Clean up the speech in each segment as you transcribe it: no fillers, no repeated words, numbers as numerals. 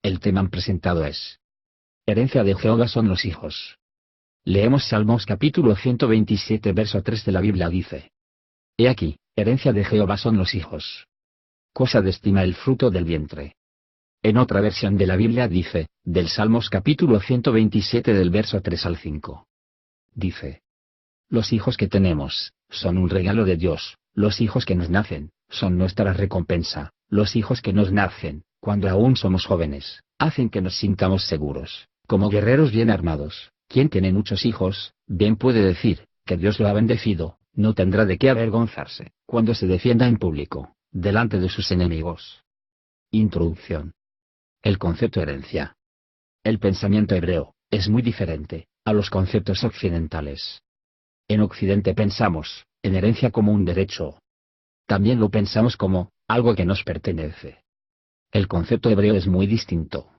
El tema presentado es: herencia de Jehová son los hijos. Leemos Salmos capítulo 127 verso 3 de la Biblia dice: He aquí, herencia de Jehová son los hijos. Cosa de estima el fruto del vientre. En otra versión de la Biblia dice, del Salmos capítulo 127 del verso 3 al 5. Dice: los hijos que tenemos, son un regalo de Dios, los hijos que nos nacen, son nuestra recompensa, los hijos que nos nacen, cuando aún somos jóvenes, hacen que nos sintamos seguros, como guerreros bien armados. Quien tiene muchos hijos, bien puede decir, que Dios lo ha bendecido, no tendrá de qué avergonzarse, cuando se defienda en público, delante de sus enemigos. Introducción. El concepto herencia. El pensamiento hebreo, es muy diferente, a los conceptos occidentales. En Occidente pensamos, en herencia como un derecho. También lo pensamos como, algo que nos pertenece. El concepto hebreo es muy distinto.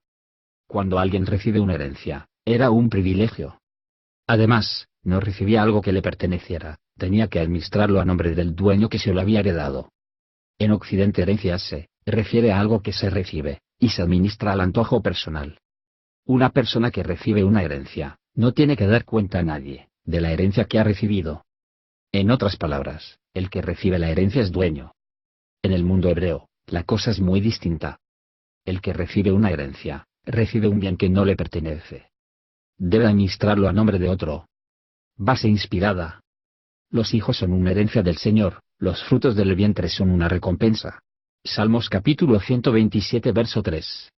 Cuando alguien recibe una herencia, era un privilegio. Además, no recibía algo que le perteneciera, tenía que administrarlo a nombre del dueño que se lo había heredado. En Occidente herencia se refiere a algo que se recibe, y se administra al antojo personal. Una persona que recibe una herencia, no tiene que dar cuenta a nadie, de la herencia que ha recibido. En otras palabras, el que recibe la herencia es dueño. En el mundo hebreo, la cosa es muy distinta. El que recibe una herencia, recibe un bien que no le pertenece. Debe administrarlo a nombre de otro. Base inspirada. Los hijos son una herencia del Señor, los frutos del vientre son una recompensa. Salmos capítulo 127 verso 3.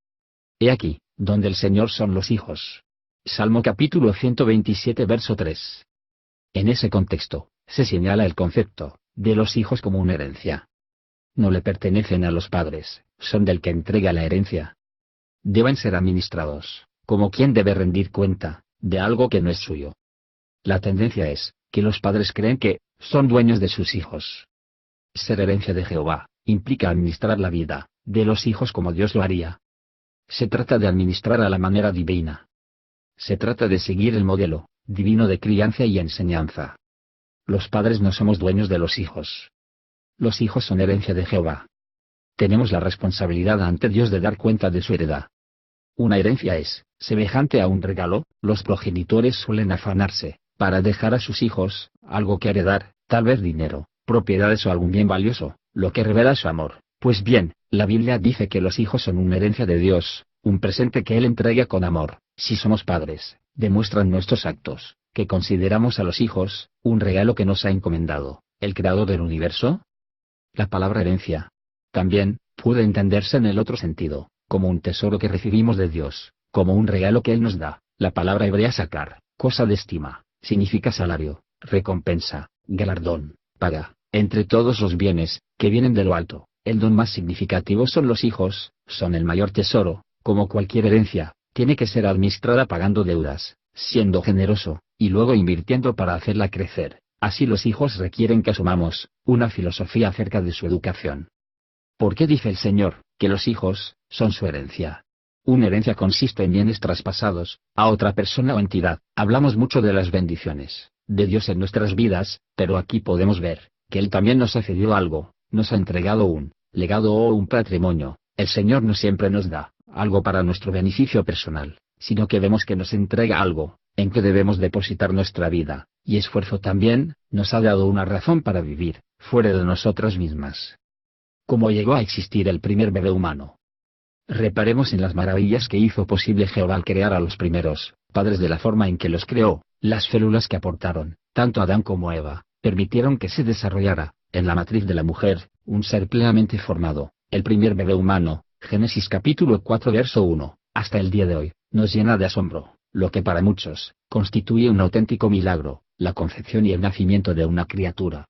He aquí, donde el Señor son los hijos. Salmo capítulo 127 verso 3. En ese contexto, se señala el concepto de los hijos como una herencia. No le pertenecen a los padres, son del que entrega la herencia. Deben ser administrados, como quien debe rendir cuenta de algo que no es suyo. La tendencia es que los padres creen que son dueños de sus hijos. Ser herencia de Jehová implica administrar la vida de los hijos como Dios lo haría. Se trata de administrar a la manera divina. Se trata de seguir el modelo divino de crianza y enseñanza. Los padres no somos dueños de los hijos. Los hijos son herencia de Jehová. Tenemos la responsabilidad ante Dios de dar cuenta de su heredad. Una herencia es semejante a un regalo. Los progenitores suelen afanarse para dejar a sus hijos algo que heredar, tal vez dinero, propiedades o algún bien valioso, lo que revela su amor. Pues bien, la Biblia dice que los hijos son una herencia de Dios, un presente que Él entrega con amor. Si somos padres, demuestran nuestros actos, que consideramos a los hijos, un regalo que nos ha encomendado, el Creador del universo. La palabra herencia también puede entenderse en el otro sentido, como un tesoro que recibimos de Dios, como un regalo que Él nos da. La palabra hebrea sakar, cosa de estima, significa salario, recompensa, galardón, paga. Entre todos los bienes que vienen de lo alto, el don más significativo son los hijos, son el mayor tesoro. Como cualquier herencia, tiene que ser administrada pagando deudas, siendo generoso, y luego invirtiendo para hacerla crecer. Así los hijos requieren que asumamos una filosofía acerca de su educación. ¿Por qué dice el Señor que los hijos son su herencia? Una herencia consiste en bienes traspasados a otra persona o entidad. Hablamos mucho de las bendiciones de Dios en nuestras vidas, pero aquí podemos ver que Él también nos ha cedido algo, nos ha entregado un legado o un patrimonio. El Señor no siempre nos da algo para nuestro beneficio personal, sino que vemos que nos entrega algo, en que debemos depositar nuestra vida, y esfuerzo también. Nos ha dado una razón para vivir, fuera de nosotras mismas. ¿Cómo llegó a existir el primer bebé humano? Reparemos en las maravillas que hizo posible Jehová al crear a los primeros padres de la forma en que los creó. Las células que aportaron, tanto Adán como Eva, permitieron que se desarrollara, en la matriz de la mujer, un ser plenamente formado, el primer bebé humano. Génesis capítulo 4 verso 1, hasta el día de hoy, nos llena de asombro, lo que para muchos constituye un auténtico milagro, la concepción y el nacimiento de una criatura.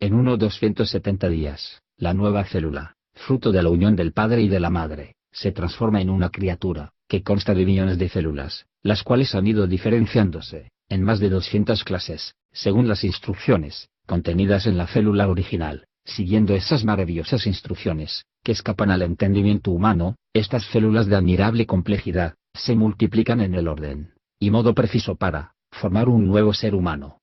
En 270 días, la nueva célula, fruto de la unión del padre y de la madre, se transforma en una criatura, que consta de millones de células, las cuales han ido diferenciándose, en más de 200 clases, según las instrucciones contenidas en la célula original. Siguiendo esas maravillosas instrucciones, que escapan al entendimiento humano, estas células de admirable complejidad, se multiplican en el orden y modo preciso para formar un nuevo ser humano.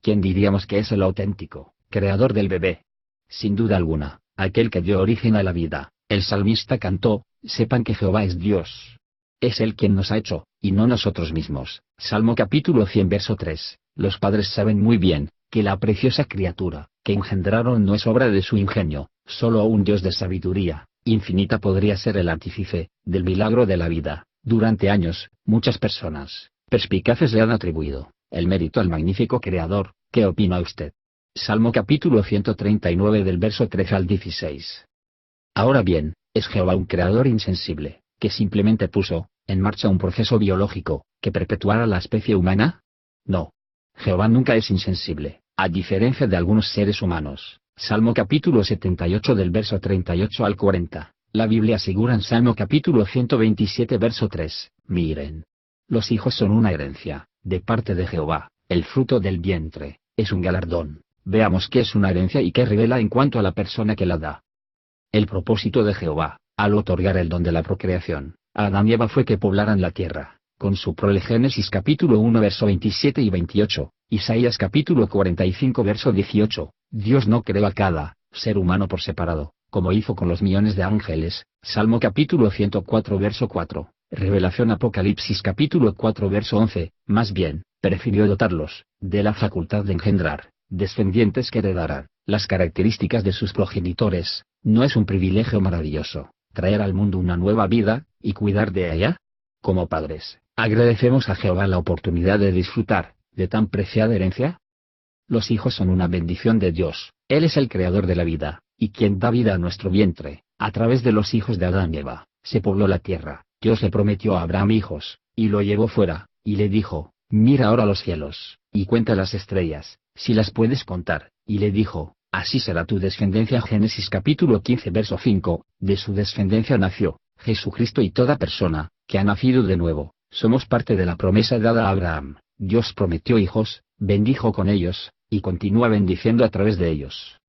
¿Quién diríamos que es el auténtico creador del bebé? Sin duda alguna, aquel que dio origen a la vida. El salmista cantó: sepan que Jehová es Dios. Es Él quien nos ha hecho, y no nosotros mismos. Salmo capítulo 100 verso 3. Los padres saben muy bien, que la preciosa criatura, que engendraron no es obra de su ingenio, solo un Dios de sabiduría infinita podría ser el artífice, del milagro de la vida. Durante años, muchas personas, perspicaces le han atribuido, el mérito al magnífico Creador. ¿Qué opina usted? Salmo capítulo 139 del verso 13 al 16. Ahora bien, ¿es Jehová un creador insensible, que simplemente puso en marcha un proceso biológico, que perpetuara la especie humana? No. Jehová nunca es insensible, a diferencia de algunos seres humanos. Salmo capítulo 78 del verso 38 al 40. La Biblia asegura en Salmo capítulo 127 verso 3, miren. Los hijos son una herencia, de parte de Jehová, el fruto del vientre, es un galardón. Veamos qué es una herencia y qué revela en cuanto a la persona que la da. El propósito de Jehová, al otorgar el don de la procreación, a Adán y Eva fue que poblaran la tierra, con su prole. Génesis capítulo 1 verso 27 y 28, Isaías capítulo 45 verso 18, Dios no creó a cada ser humano por separado, como hizo con los millones de ángeles. Salmo capítulo 104 verso 4, Revelación Apocalipsis capítulo 4 verso 11, más bien, prefirió dotarlos de la facultad de engendrar descendientes que heredarán las características de sus progenitores. ¿No es un privilegio maravilloso, traer al mundo una nueva vida, y cuidar de ella? Como padres, agradecemos a Jehová la oportunidad de disfrutar de tan preciada herencia. Los hijos son una bendición de Dios. Él es el creador de la vida, y quien da vida a nuestro vientre. A través de los hijos de Adán y Eva, se pobló la tierra. Dios le prometió a Abraham hijos, y lo llevó fuera, y le dijo, mira ahora los cielos, y cuenta las estrellas, si las puedes contar, y le dijo, así será tu descendencia. Génesis capítulo 15 verso 5, de su descendencia nació Jesucristo, y toda persona que ha nacido de nuevo, somos parte de la promesa dada a Abraham. Dios prometió hijos, bendijo con ellos, y continúa bendiciendo a través de ellos.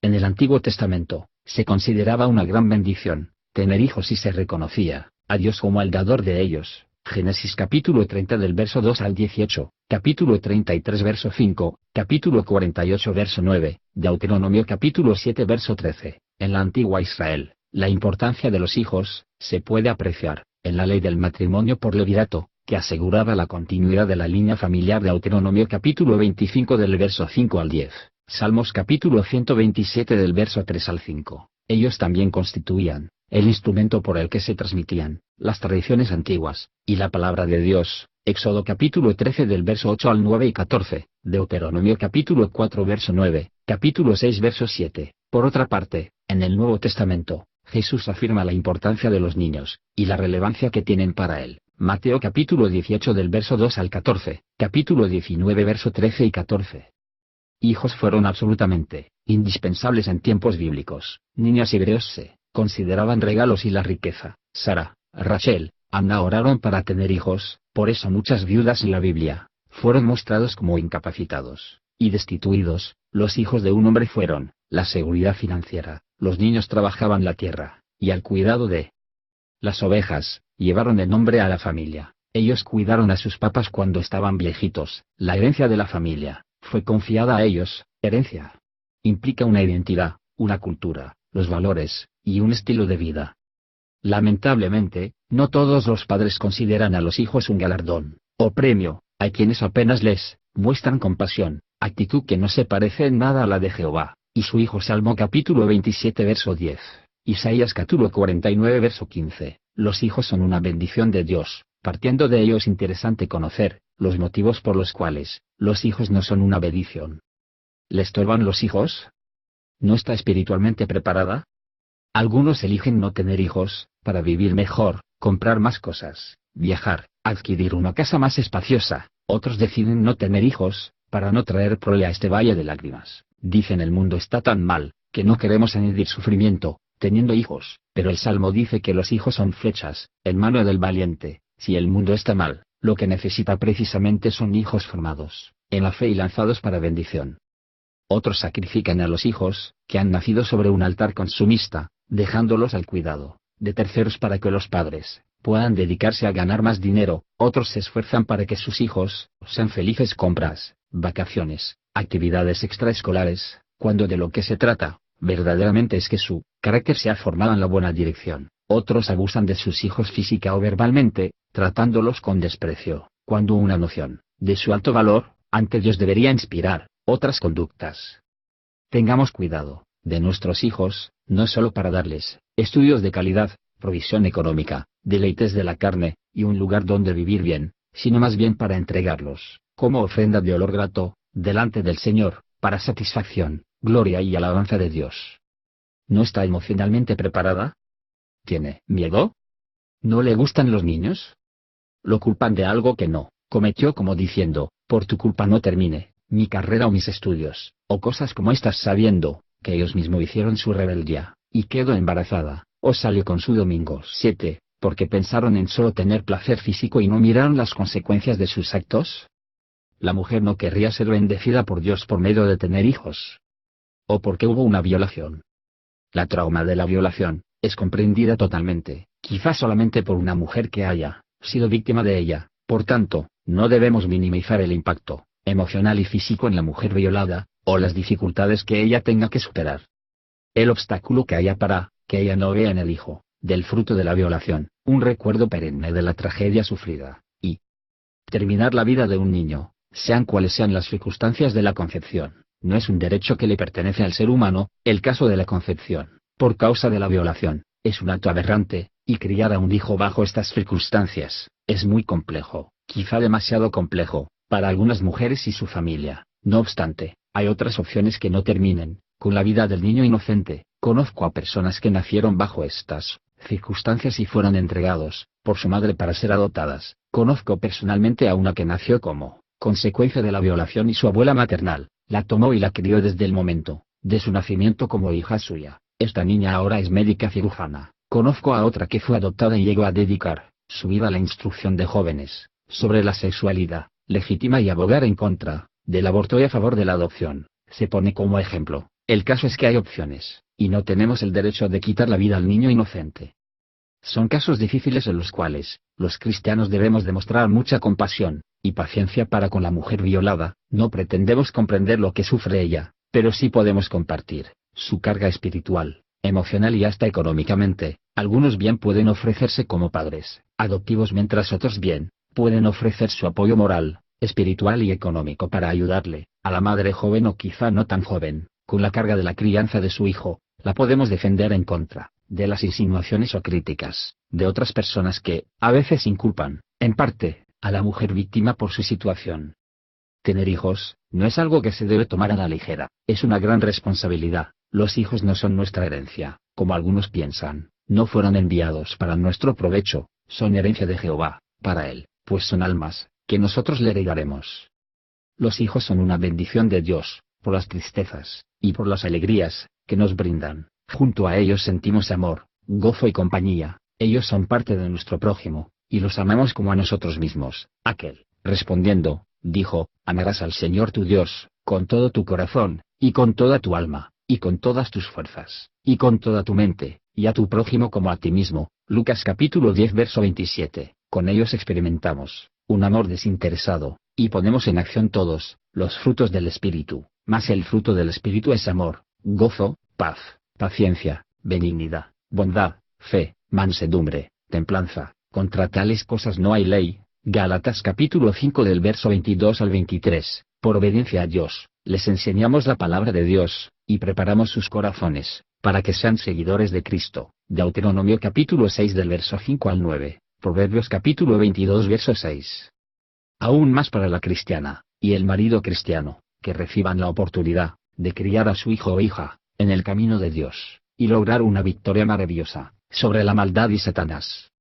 En el Antiguo Testamento, se consideraba una gran bendición tener hijos y se reconocía a Dios como el dador de ellos. Génesis capítulo 30 del verso 2 al 18, capítulo 33 verso 5, capítulo 48 verso 9, Deuteronomio capítulo 7 verso 13. En la antigua Israel, la importancia de los hijos se puede apreciar en la ley del matrimonio por levirato, que aseguraba la continuidad de la línea familiar. Deuteronomio capítulo 25 del verso 5 al 10, Salmos capítulo 127 del verso 3 al 5. Ellos también constituían el instrumento por el que se transmitían las tradiciones antiguas, y la palabra de Dios. Éxodo capítulo 13 del verso 8 al 9 y 14, Deuteronomio capítulo 4 verso 9, capítulo 6 verso 7. Por otra parte, en el Nuevo Testamento, Jesús afirma la importancia de los niños, y la relevancia que tienen para él. Mateo capítulo 18 del verso 2 al 14, capítulo 19 verso 13 y 14. Hijos fueron absolutamente indispensables en tiempos bíblicos. Niños hebreos se consideraban regalos, y la riqueza. Sara, Rachel, Anna oraron para tener hijos. Por eso muchas viudas en la Biblia fueron mostrados como incapacitados y destituidos. Los hijos de un hombre fueron la seguridad financiera. Los niños trabajaban la tierra, y al cuidado de las ovejas, llevaron el nombre a la familia. Ellos cuidaron a sus papás cuando estaban viejitos. La herencia de la familia fue confiada a ellos. Herencia implica una identidad, una cultura, los valores, y un estilo de vida. Lamentablemente, no todos los padres consideran a los hijos un galardón o premio. Hay quienes apenas les muestran compasión, actitud que no se parece en nada a la de Jehová y su Hijo. Salmo capítulo 27 verso 10, Isaías capítulo 49 verso 15. Los hijos son una bendición de Dios. Partiendo de ello es interesante conocer los motivos por los cuales los hijos no son una bendición. ¿Le estorban los hijos? ¿No está espiritualmente preparada? Algunos eligen no tener hijos para vivir mejor, comprar más cosas, viajar, adquirir una casa más espaciosa. Otros deciden no tener hijos para no traer prole a este valle de lágrimas. Dicen: el mundo está tan mal que no queremos añadir sufrimiento teniendo hijos. Pero el Salmo dice que los hijos son flechas en mano del valiente. Si el mundo está mal, lo que necesita precisamente son hijos formados en la fe y lanzados para bendición. Otros sacrifican a los hijos que han nacido sobre un altar consumista, dejándolos al cuidado de terceros para que los padres puedan dedicarse a ganar más dinero. Otros se esfuerzan para que sus hijos sean felices: compras, vacaciones, actividades extraescolares, cuando de lo que se trata verdaderamente es que su carácter sea formado en la buena dirección. Otros abusan de sus hijos física o verbalmente, tratándolos con desprecio, cuando una noción de su alto valor ante Dios debería inspirar otras conductas. Tengamos cuidado de nuestros hijos, no solo para darles estudios de calidad, provisión económica, deleites de la carne, y un lugar donde vivir bien, sino más bien para entregarlos, como ofrenda de olor grato, delante del Señor, para satisfacción, gloria y alabanza de Dios. ¿No está emocionalmente preparada? ¿Tiene miedo? ¿No le gustan los niños? Lo culpan de algo que no cometió, como diciendo, por tu culpa no termine mi carrera o mis estudios, o cosas como estas, sabiendo que ellos mismos hicieron su rebeldía, y quedó embarazada, o salió con su domingo 7, porque pensaron en solo tener placer físico y no miraron las consecuencias de sus actos. La mujer no querría ser bendecida por Dios por medio de tener hijos. O porque hubo una violación. La trauma de la violación es comprendida totalmente, quizás solamente por una mujer que haya sido víctima de ella. Por tanto, no debemos minimizar el impacto emocional y físico en la mujer violada, o las dificultades que ella tenga que superar. El obstáculo que haya para que ella no vea en el hijo, del fruto de la violación, un recuerdo perenne de la tragedia sufrida, y terminar la vida de un niño, sean cuales sean las circunstancias de la concepción, no es un derecho que le pertenece al ser humano. El caso de la concepción, por causa de la violación, es un acto aberrante, y criar a un hijo bajo estas circunstancias es muy complejo, quizá demasiado complejo, para algunas mujeres y su familia. No obstante, hay otras opciones que no terminen con la vida del niño inocente. Conozco a personas que nacieron bajo estas circunstancias y fueron entregados por su madre para ser adoptadas. Conozco personalmente a una que nació como consecuencia de la violación y su abuela maternal la tomó y la crió desde el momento de su nacimiento como hija suya. Esta niña ahora es médica cirujana. Conozco a otra que fue adoptada y llegó a dedicar su vida a la instrucción de jóvenes sobre la sexualidad legítima y abogar en contra del aborto y a favor de la adopción. Se pone como ejemplo. El caso es que hay opciones, y no tenemos el derecho de quitar la vida al niño inocente. Son casos difíciles en los cuales los cristianos debemos demostrar mucha compasión y paciencia para con la mujer violada. No pretendemos comprender lo que sufre ella, pero sí podemos compartir su carga espiritual, emocional y hasta económicamente. Algunos bien pueden ofrecerse como padres adoptivos, mientras otros bien pueden ofrecer su apoyo moral, espiritual y económico para ayudarle a la madre joven o quizá no tan joven con la carga de la crianza de su hijo. La podemos defender en contra de las insinuaciones o críticas de otras personas que a veces inculpan, en parte, a la mujer víctima por su situación. Tener hijos no es algo que se debe tomar a la ligera, es una gran responsabilidad. Los hijos no son nuestra herencia, como algunos piensan. No fueron enviados para nuestro provecho, son herencia de Jehová, para él, pues son almas que nosotros le heredaremos. Los hijos son una bendición de Dios, por las tristezas y por las alegrías que nos brindan. Junto a ellos sentimos amor, gozo y compañía. Ellos son parte de nuestro prójimo, y los amamos como a nosotros mismos. Aquel, respondiendo, dijo: amarás al Señor tu Dios con todo tu corazón, y con toda tu alma, y con todas tus fuerzas, y con toda tu mente, y a tu prójimo como a ti mismo. Lucas capítulo 10 verso 27. Con ellos experimentamos un amor desinteresado, y ponemos en acción todos los frutos del Espíritu. Mas el fruto del Espíritu es amor, gozo, paz, paciencia, benignidad, bondad, fe, mansedumbre, templanza. Contra tales cosas no hay ley. Gálatas capítulo 5 del verso 22 al 23. Por obediencia a Dios, les enseñamos la palabra de Dios, y preparamos sus corazones para que sean seguidores de Cristo. Deuteronomio capítulo 6 del verso 5 al 9. Proverbios capítulo 22 verso 6. Aún más para la cristiana y el marido cristiano, que reciban la oportunidad de criar a su hijo o hija en el camino de Dios, y lograr una victoria maravillosa sobre la maldad y Satanás.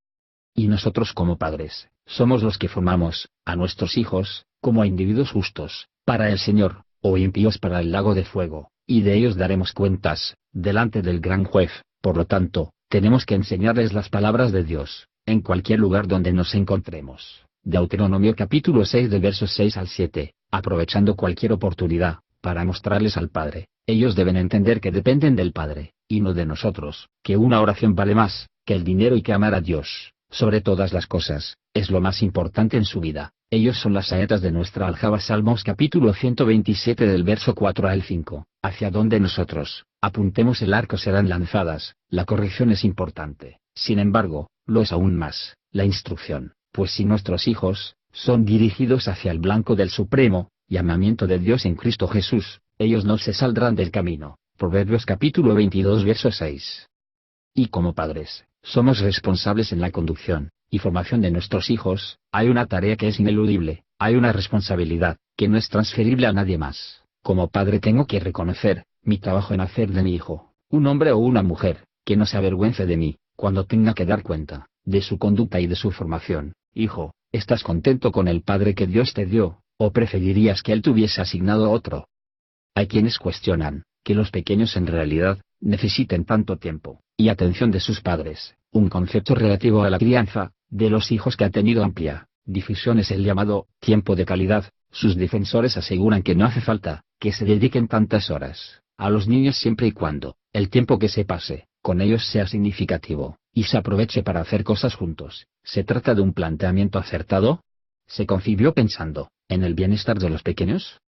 Y nosotros como padres, somos los que formamos a nuestros hijos, como a individuos justos para el Señor, o impíos para el lago de fuego, y de ellos daremos cuentas delante del gran juez. Por lo tanto, tenemos que enseñarles las palabras de Dios en cualquier lugar donde nos encontremos. Deuteronomio capítulo 6 de versos 6 al 7, aprovechando cualquier oportunidad para mostrarles al Padre. Ellos deben entender que dependen del Padre, y no de nosotros, que una oración vale más que el dinero y que amar a Dios sobre todas las cosas es lo más importante en su vida. Ellos son las saetas de nuestra aljaba. Salmos capítulo 127 del verso 4 al 5. Hacia donde nosotros apuntemos el arco serán lanzadas. La corrección es importante. Sin embargo, lo es aún más, la instrucción, pues si nuestros hijos son dirigidos hacia el blanco del supremo llamamiento de Dios en Cristo Jesús, ellos no se saldrán del camino. Proverbios capítulo 22 verso 6. Y como padres, somos responsables en la conducción y formación de nuestros hijos. Hay una tarea que es ineludible, hay una responsabilidad que no es transferible a nadie más. Como padre tengo que reconocer mi trabajo en hacer de mi hijo un hombre o una mujer que no se avergüence de mí cuando tenga que dar cuenta de su conducta y de su formación. Hijo, ¿estás contento con el padre que Dios te dio, o preferirías que él te hubiese asignado a otro? Hay quienes cuestionan que los pequeños en realidad necesiten tanto tiempo y atención de sus padres. Un concepto relativo a la crianza de los hijos que ha tenido amplia difusión es el llamado tiempo de calidad. Sus defensores aseguran que no hace falta que se dediquen tantas horas a los niños siempre y cuando el tiempo que se pase con ellos sea significativo y se aproveche para hacer cosas juntos. ¿Se trata de un planteamiento acertado? ¿Se concibió pensando en el bienestar de los pequeños?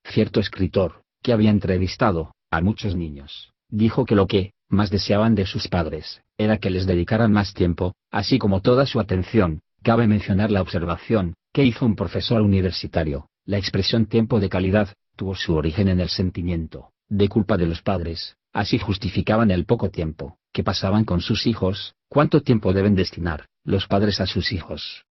Cierto escritor, que había entrevistado a muchos niños, dijo que lo que más deseaban de sus padres era que les dedicaran más tiempo, así como toda su atención. Cabe mencionar la observación que hizo un profesor universitario: la expresión tiempo de calidad tuvo su origen en el sentimiento de culpa de los padres. Así justificaban el poco tiempo que pasaban con sus hijos. ¿Cuánto tiempo deben destinar los padres a sus hijos?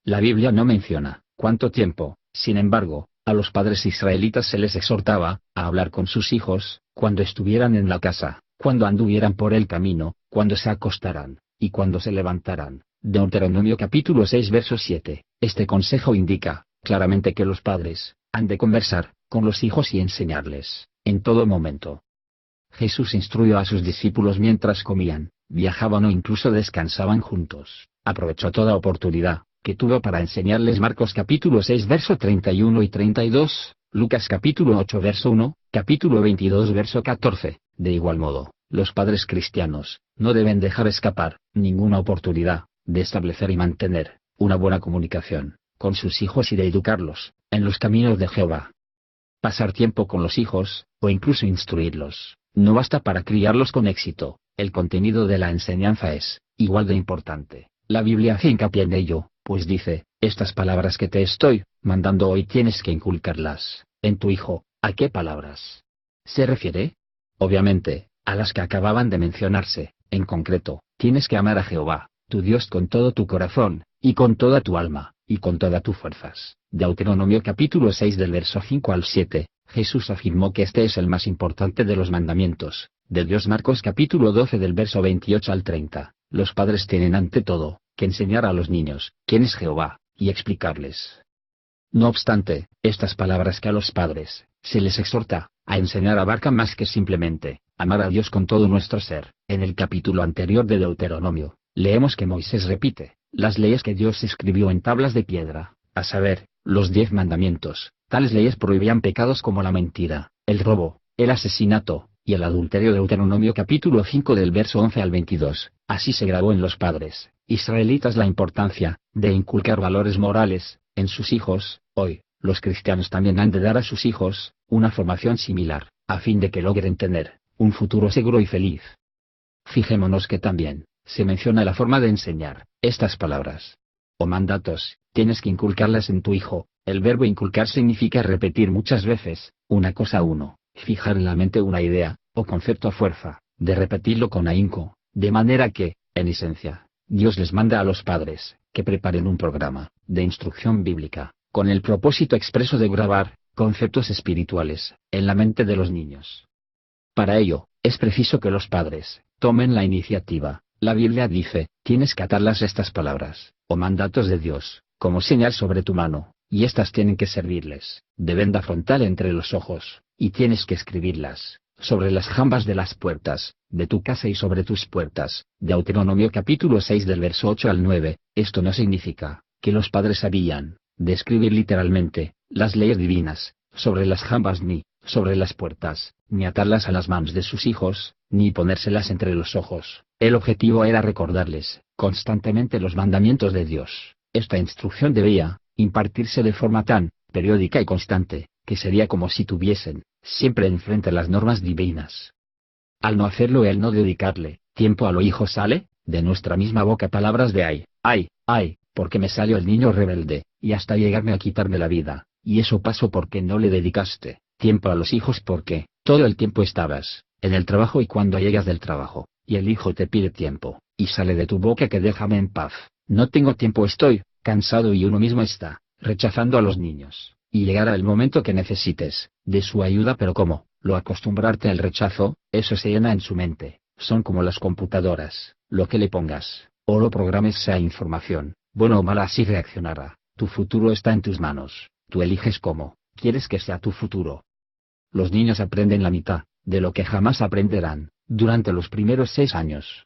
La Biblia no menciona cuánto tiempo. Sin embargo, a los padres israelitas se les exhortaba a hablar con sus hijos cuando estuvieran en la casa, cuando anduvieran por el camino, cuando se acostaran y cuando se levantaran. Deuteronomio capítulo 6 verso 7. Este consejo indica claramente que los padres han de conversar con los hijos y enseñarles en todo momento. Jesús instruyó a sus discípulos mientras comían, viajaban o incluso descansaban juntos. Aprovechó toda oportunidad que tuvo para enseñarles. Marcos capítulo 6 verso 31 y 32, Lucas capítulo 8 verso 1, capítulo 22 verso 14. De igual modo, los padres cristianos no deben dejar escapar ninguna oportunidad de establecer y mantener una buena comunicación con sus hijos y de educarlos en los caminos de Jehová. Pasar tiempo con los hijos, o incluso instruirlos, no basta para criarlos con éxito. El contenido de la enseñanza es igual de importante. La Biblia hace hincapié en ello, pues dice: estas palabras que te estoy mandando hoy tienes que inculcarlas en tu hijo. ¿A qué palabras se refiere? Obviamente, a las que acababan de mencionarse. En concreto, tienes que amar a Jehová, tu Dios, con todo tu corazón, y con toda tu alma, y con todas tus fuerzas. Deuteronomio capítulo 6 del verso 5 al 7, Jesús afirmó que este es el más importante de los mandamientos de Dios. Marcos capítulo 12 del verso 28 al 30, los padres tienen ante todo que enseñar a los niños quién es Jehová, y explicarles. No obstante, estas palabras que a los padres se les exhorta a enseñar abarcan más que simplemente amar a Dios con todo nuestro ser. En el capítulo anterior de Deuteronomio, leemos que Moisés repite las leyes que Dios escribió en tablas de piedra, a saber, los 10 mandamientos. Tales leyes prohibían pecados como la mentira, el robo, el asesinato y el adulterio. Deuteronomio capítulo 5 del verso 11 al 22. Así se grabó en los padres israelitas la importancia de inculcar valores morales en sus hijos. Hoy, los cristianos también han de dar a sus hijos una formación similar, a fin de que logren tener un futuro seguro y feliz. Fijémonos que también se menciona la forma de enseñar estas palabras o mandatos. Tienes que inculcarlas en tu hijo. El verbo inculcar significa repetir muchas veces una cosa a uno, fijar en la mente una idea o concepto a fuerza de repetirlo con ahínco, de manera que, en esencia, Dios les manda a los padres que preparen un programa de instrucción bíblica, con el propósito expreso de grabar conceptos espirituales en la mente de los niños. Para ello, es preciso que los padres tomen la iniciativa. La Biblia dice: tienes que atarlas, estas palabras o mandatos de Dios, como señal sobre tu mano, y estas tienen que servirles de venda frontal entre los ojos, y tienes que escribirlas sobre las jambas de las puertas de tu casa y sobre tus puertas. Deuteronomio capítulo 6 del verso 8 al 9. Esto no significa que los padres habían de escribir literalmente las leyes divinas sobre las jambas, ni sobre las puertas, ni atarlas a las manos de sus hijos, ni ponérselas entre los ojos. El objetivo era recordarles constantemente los mandamientos de Dios. Esta instrucción debía impartirse de forma tan periódica y constante, que sería como si tuviesen siempre enfrente las normas divinas. Al no hacerlo, el no dedicarle tiempo a los hijos sale de nuestra misma boca palabras de ay, ay, ay, porque me salió el niño rebelde, y hasta llegarme a quitarme la vida, y eso pasó porque no le dedicaste tiempo a los hijos porque, todo el tiempo estabas en el trabajo y cuando llegas del trabajo, y el hijo te pide tiempo, y sale de tu boca que déjame en paz, no tengo tiempo estoy, cansado y uno mismo está, rechazando a los niños, y llegará el momento que necesites, de su ayuda pero ¿cómo? Lo acostumbrarte al rechazo, eso se llena en su mente, son como las computadoras, lo que le pongas, o lo programes sea información, bueno o mala así reaccionará, tu futuro está en tus manos, tú eliges cómo quieres que sea tu futuro. Los niños aprenden la mitad de lo que jamás aprenderán durante los primeros 6 años.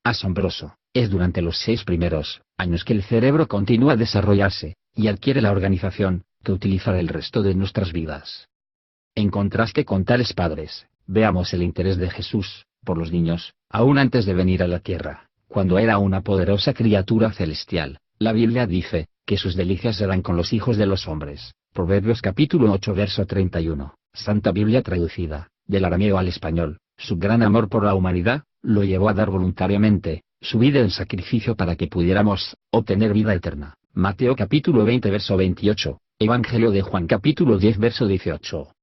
Asombroso, es durante los 6 primeros años que el cerebro continúa a desarrollarse, y adquiere la organización que utilizará el resto de nuestras vidas. En contraste con tales padres, veamos el interés de Jesús por los niños, aún antes de venir a la tierra, cuando era una poderosa criatura celestial. La Biblia dice que sus delicias eran con los hijos de los hombres. Proverbios capítulo 8 verso 31, Santa Biblia traducida, del arameo al español. Su gran amor por la humanidad, lo llevó a dar voluntariamente su vida en sacrificio para que pudiéramos obtener vida eterna. Mateo capítulo 20 verso 28, Evangelio de Juan capítulo 10 verso 18.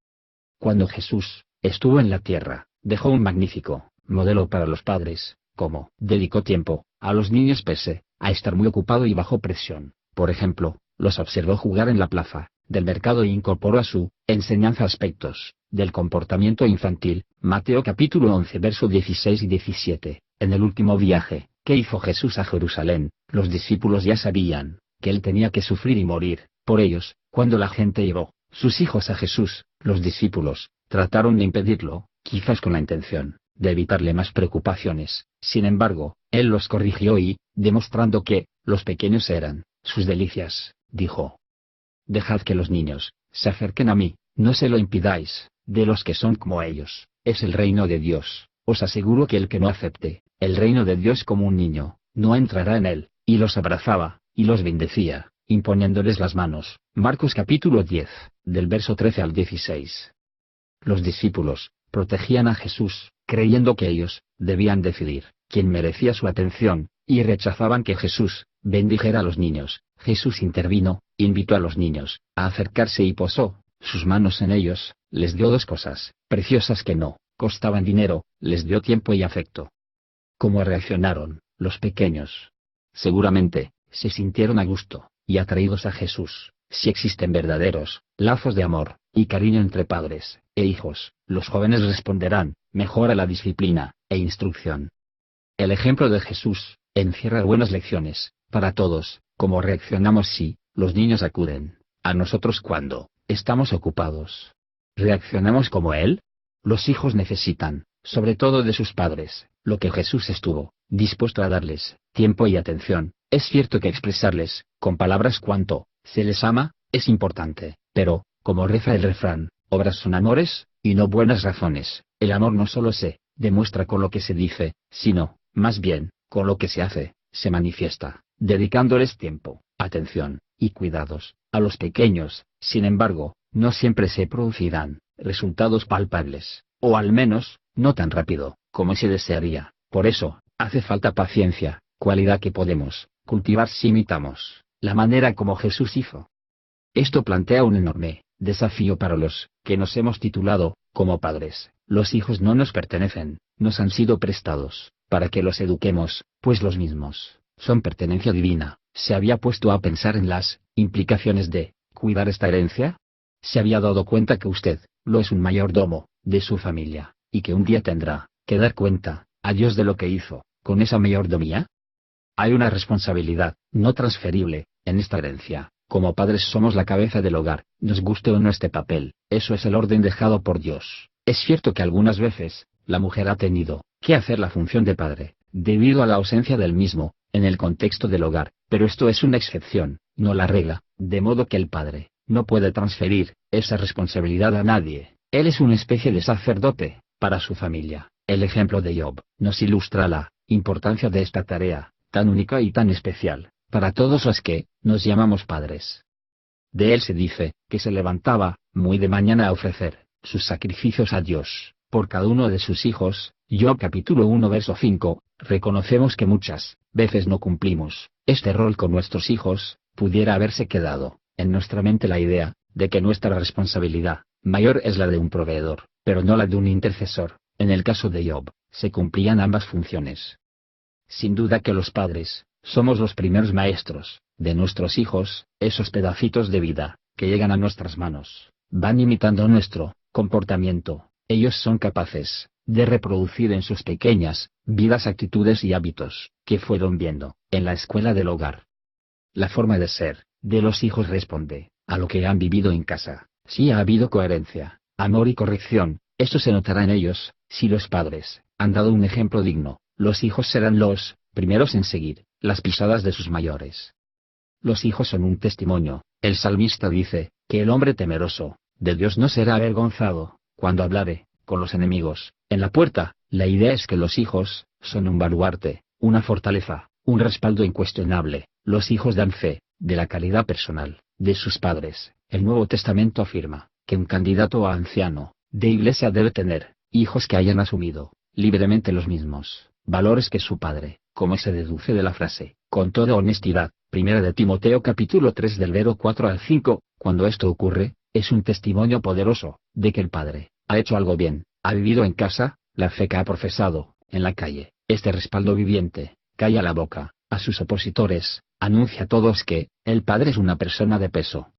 Cuando Jesús estuvo en la tierra, dejó un magnífico modelo para los padres, como dedicó tiempo a los niños pese a estar muy ocupado y bajo presión. Por ejemplo, los observó jugar en la plaza del mercado e incorporó a su enseñanza aspectos del comportamiento infantil. Mateo capítulo 11 versos 16 y 17. En el último viaje que hizo Jesús a Jerusalén, los discípulos ya sabían que él tenía que sufrir y morir por ellos. Cuando la gente llevó sus hijos a Jesús, los discípulos trataron de impedirlo, quizás con la intención de evitarle más preocupaciones. Sin embargo, él los corrigió y, demostrando que los pequeños eran sus delicias, dijo: dejad que los niños se acerquen a mí, no se lo impidáis, de los que son como ellos, es el reino de Dios. Os aseguro que el que no acepte el reino de Dios como un niño, no entrará en él. Y los abrazaba, y los bendecía, imponiéndoles las manos. Marcos capítulo 10, del verso 13 al 16. Los discípulos protegían a Jesús, creyendo que ellos debían decidir quién merecía su atención, y rechazaban que Jesús bendijera a los niños. Jesús intervino, invitó a los niños a acercarse y posó sus manos en ellos, les dio 2 cosas preciosas que no costaban dinero, les dio tiempo y afecto. ¿Cómo reaccionaron los pequeños? Seguramente se sintieron a gusto y atraídos a Jesús. Si existen verdaderos lazos de amor y cariño entre padres e hijos, los jóvenes responderán mejor a la disciplina e instrucción. El ejemplo de Jesús encierra buenas lecciones para todos. ¿Cómo reaccionamos si los niños acuden a nosotros cuando estamos ocupados? ¿Reaccionamos como Él? Los hijos necesitan, sobre todo de sus padres, lo que Jesús estuvo dispuesto a darles: tiempo y atención. Es cierto que expresarles con palabras cuánto se les ama es importante, pero, como reza el refrán, obras son amores, y no buenas razones. El amor no solo se demuestra con lo que se dice, sino, más bien, con lo que se hace, se manifiesta, dedicándoles tiempo, atención y cuidados a los pequeños. Sin embargo, no siempre se producirán resultados palpables, o al menos, no tan rápido como se desearía. Por eso, hace falta paciencia, cualidad que podemos cultivar si imitamos la manera como Jesús hizo. Esto plantea un enorme desafío para los que nos hemos titulado como padres. Los hijos no nos pertenecen, nos han sido prestados para que los eduquemos, pues los mismos son pertenencia divina. ¿Se había puesto a pensar en las implicaciones de cuidar esta herencia? ¿Se había dado cuenta que usted lo es un mayordomo de su familia, y que un día tendrá que dar cuenta a Dios de lo que hizo con esa mayordomía? Hay una responsabilidad no transferible en esta herencia. Como padres somos la cabeza del hogar, nos guste o no este papel, eso es el orden dejado por Dios. Es cierto que algunas veces la mujer ha tenido que hacer la función de padre, debido a la ausencia del mismo en el contexto del hogar, pero esto es una excepción, no la regla, de modo que el padre no puede transferir esa responsabilidad a nadie. Él es una especie de sacerdote para su familia. El ejemplo de Job nos ilustra la importancia de esta tarea, tan única y tan especial, para todos los que nos llamamos padres. De él se dice que se levantaba muy de mañana a ofrecer sus sacrificios a Dios por cada uno de sus hijos, Job capítulo 1 verso 5, reconocemos que muchas veces no cumplimos este rol con nuestros hijos. Pudiera haberse quedado en nuestra mente la idea de que nuestra responsabilidad mayor es la de un proveedor, pero no la de un intercesor. En el caso de Job, se cumplían ambas funciones. Sin duda que los padres somos los primeros maestros de nuestros hijos. Esos pedacitos de vida que llegan a nuestras manos van imitando nuestro comportamiento. Ellos son capaces de reproducir en sus pequeñas vidas actitudes y hábitos que fueron viendo en la escuela del hogar. La forma de ser de los hijos responde a lo que han vivido en casa. Si ha habido coherencia, amor y corrección, esto se notará en ellos. Si los padres han dado un ejemplo digno, los hijos serán los primeros en seguir las pisadas de sus mayores. Los hijos son un testimonio. El salmista dice que el hombre temeroso de Dios no será avergonzado cuando hablare con los enemigos en la puerta. La idea es que los hijos son un baluarte, una fortaleza, un respaldo incuestionable. Los hijos dan fe de la calidad personal de sus padres. El Nuevo Testamento afirma que un candidato a anciano de iglesia debe tener hijos que hayan asumido libremente los mismos valores que su padre, como se deduce de la frase, con toda honestidad. Primera de Timoteo capítulo 3 del verso 4 al 5. Cuando esto ocurre, es un testimonio poderoso de que el padre ha hecho algo bien, ha vivido en casa la fe que ha profesado en la calle. Este respaldo viviente calla la boca a sus opositores, anuncia a todos que el padre es una persona de peso,